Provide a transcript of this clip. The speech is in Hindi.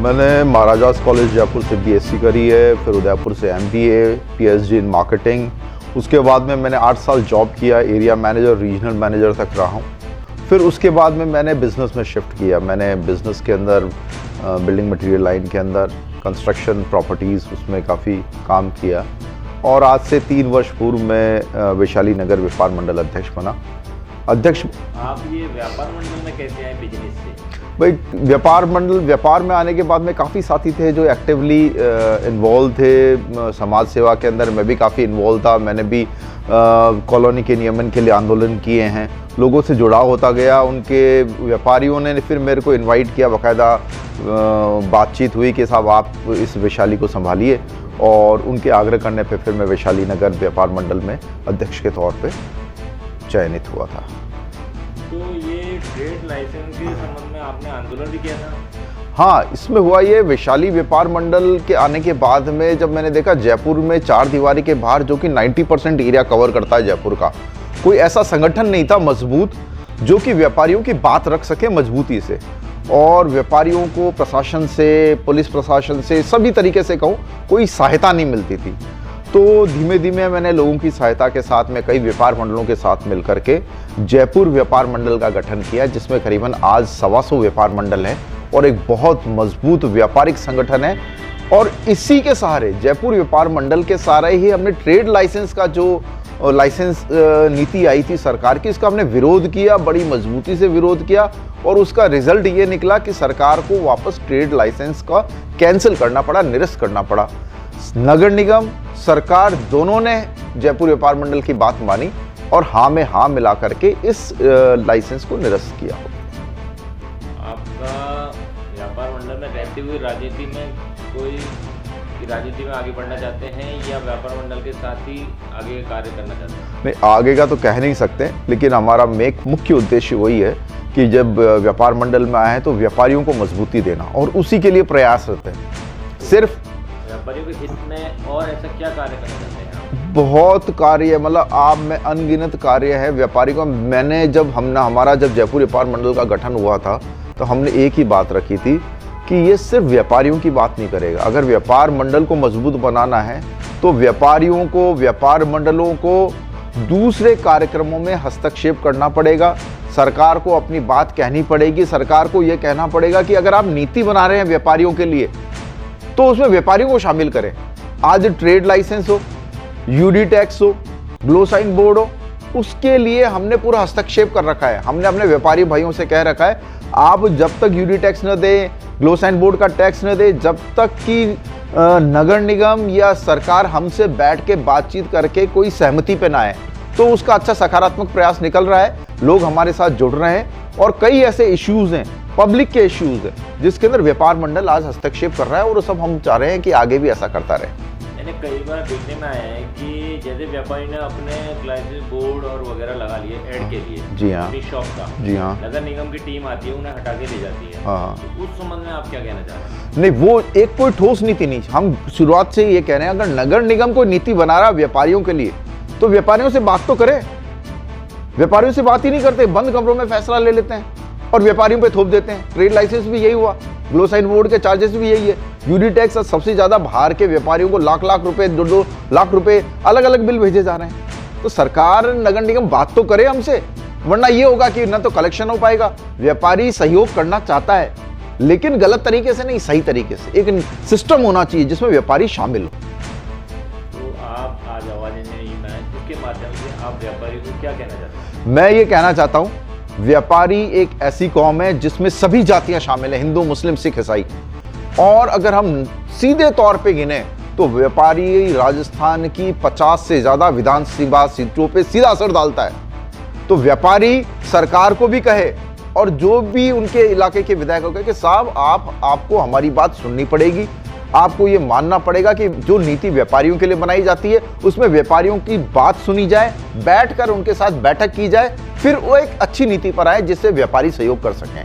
मैंने महाराजास कॉलेज जयपुर से बीएससी करी है, फिर उदयपुर से एमबीए, पीएचडी इन मार्केटिंग। उसके बाद में मैंने 8 साल जॉब किया, एरिया मैनेजर, रीजनल मैनेजर तक रहा हूँ। फिर उसके बाद में मैंने बिज़नेस में शिफ्ट किया। मैंने बिज़नेस के अंदर बिल्डिंग मटेरियल लाइन के अंदर कंस्ट्रक्शन प्रॉपर्टीज़ उसमें काफ़ी काम किया और आज से 3 वर्ष पूर्व मैं वैशाली नगर व्यापार मंडल अध्यक्ष बना। आप ये व्यापार मंडल में कैसे आए बिजनेस से? भाई व्यापार में आने के बाद में काफ़ी साथी थे जो एक्टिवली इन्वॉल्व थे समाज सेवा के अंदर। मैं भी काफ़ी इन्वॉल्व था। मैंने भी कॉलोनी के नियमन के लिए आंदोलन किए हैं, लोगों से जुड़ाव होता गया। उनके व्यापारियों ने फिर मेरे को इनवाइट किया, बाकायदा बातचीत हुई कि साहब आप इस वैशाली को संभालिए, और उनके आग्रह करने पे फिर मैं वैशाली नगर व्यापार मंडल में अध्यक्ष के तौर पे चयनित हुआ था। तो ये ट्रेड लाइसेंस के संबंध में आपने आंदोलन भी किया था? हाँ, इसमें हुआ ये वैशाली व्यापार मंडल के आने के बाद में जब मैंने देखा जयपुर में 4 दीवारी के बाहर, जो कि 90% एरिया कवर करता है जयपुर का, कोई ऐसा संगठन नहीं था मजबूत जो कि व्यापारियों की बात रख सके मजबूती से, और व्यापारियों को प्रशासन से, पुलिस प्रशासन से, सभी तरीके से कहूँ, कोई सहायता नहीं मिलती थी। तो धीमे धीमे मैंने लोगों की सहायता के साथ में कई व्यापार मंडलों के साथ मिलकर के जयपुर व्यापार मंडल का गठन किया, जिसमें करीबन आज 125 व्यापार मंडल हैं और एक बहुत मजबूत व्यापारिक संगठन है। और इसी के सहारे जयपुर व्यापार मंडल के सहारे ही हमने ट्रेड लाइसेंस का जो लाइसेंस नीति आई थी सरकार की, इसका हमने विरोध किया, बड़ी मजबूती से विरोध किया, और उसका रिजल्ट ये निकला कि सरकार को वापस ट्रेड लाइसेंस का कैंसिल करना पड़ा, निरस्त करना पड़ा। नगर निगम, सरकार दोनों ने जयपुर व्यापार मंडल की बात मानी और हाँ में हाँ मिला करके इस लाइसेंस को निरस्त किया। आपका व्यापार मंडल में रहते हुए राजनीति में आगे बढ़ना चाहते हैं या व्यापार मंडल के साथ ही आगे कार्य करना चाहते हैं? नहीं, आगे का तो कह नहीं सकते, लेकिन हमारा मुख्य उद्देश्य वही है कि जब व्यापार मंडल में आए हैं तो व्यापारियों को मजबूती देना, और उसी के लिए प्रयासरत है। सिर्फ व्यापारियों के हित में और ऐसा क्या कार्य करना चाहते हैं आप? बहुत कार्य, मतलब आप में अनगिनत कार्य है व्यापारी को। हमारा जब जयपुर व्यापार मंडल का गठन हुआ था तो हमने एक ही बात रखी थी कि ये सिर्फ व्यापारियों की बात नहीं करेगा। अगर व्यापार मंडल को मजबूत बनाना है तो व्यापारियों को, व्यापार मंडलों को दूसरे कार्यक्रमों में हस्तक्षेप करना पड़ेगा। सरकार को अपनी बात कहनी पड़ेगी। सरकार को ये कहना पड़ेगा कि अगर आप नीति बना रहे हैं व्यापारियों के लिए तो उसमें व्यापारियों को शामिल करें। आज ट्रेड लाइसेंस हो, यूडी टैक्स हो, ग्लो साइन बोर्ड हो, उसके लिए हमने पूरा हस्तक्षेप कर रखा है। हमने अपने व्यापारी भाइयों से कह रखा है, आप जब तक यूडी टैक्स न दे, ग्लो साइन बोर्ड का टैक्स न दे, जब तक कि नगर निगम या सरकार हमसे बैठ के बातचीत करके कोई सहमति पे ना आए, तो उसका अच्छा सकारात्मक प्रयास निकल रहा है। लोग हमारे साथ जुड़ रहे हैं और कई ऐसे इश्यूज हैं, पब्लिक के इश्यूज हैं, जिसके अंदर व्यापार मंडल आज हस्तक्षेप कर रहा है, और वो सब हम चाह रहे हैं कि आगे भी ऐसा करता रहे। मैंने कई बार देखने में आया है कि जैसे व्यापारी ने अपने ग्लासेस बोर्ड और वगैरह लगा लिए ऐड के लिए, जी हाँ, अपनी शॉप का, जी हाँ, नगर निगम की टीम आती है, उन्हें हटा के ले जाती है। हाँ, तो उस संबंध में आप क्या कहना चाह रहे हैं? नहीं, वो एक कोई ठोस नीति नहीं। हम शुरुआत से ये कह रहे हैं, अगर नगर निगम कोई नीति बना रहा है व्यापारियों के लिए तो व्यापारियों से बात तो करे। व्यापारियों से बात ही नहीं करते, बंद कमरों में फैसला ले लेते हैं और व्यापारियों पे थोप देते हैं। ट्रेड लाइसेंस भी यही हुआ, ग्लो साइन बोर्ड के चार्जेस भी यही है, यूडी टैक्स। सबसे ज्यादा बाहर के व्यापारियों को लाख लाख रुपए, 2-2 लाख रुपए अलग अलग बिल भेजे जा रहे हैं। तो सरकार, नगर निगम बात तो करे हमसे, वरना ये होगा कि न तो कलेक्शन हो पाएगा। व्यापारी सहयोग करना चाहता है, लेकिन गलत तरीके से नहीं, सही तरीके से। एक सिस्टम होना चाहिए जिसमें व्यापारी शामिल हो। तो आप आज आवाज इसके माध्यम से आप व्यापारी को क्या कहना चाहते हैं? मैं ये कहना चाहता हूँ, व्यापारी एक ऐसी कौम है जिसमें सभी जातियां शामिल हैं, हिंदू, मुस्लिम, सिख, ईसाई। और अगर हम सीधे तौर पे गिने तो व्यापारी राजस्थान की 50 से ज्यादा विधानसभा सीटों पे सीधा असर डालता है। तो व्यापारी सरकार को भी कहे और जो भी उनके इलाके के विधायक कहे कि साहब आपको हमारी बात सुननी पड़ेगी, आपको ये मानना पड़ेगा कि जो नीति व्यापारियों के लिए बनाई जाती है उसमें व्यापारियों की बात सुनी जाए, बैठकर उनके साथ बैठक की जाए, फिर वो एक अच्छी नीति पर आए जिससे व्यापारी सहयोग कर सकें।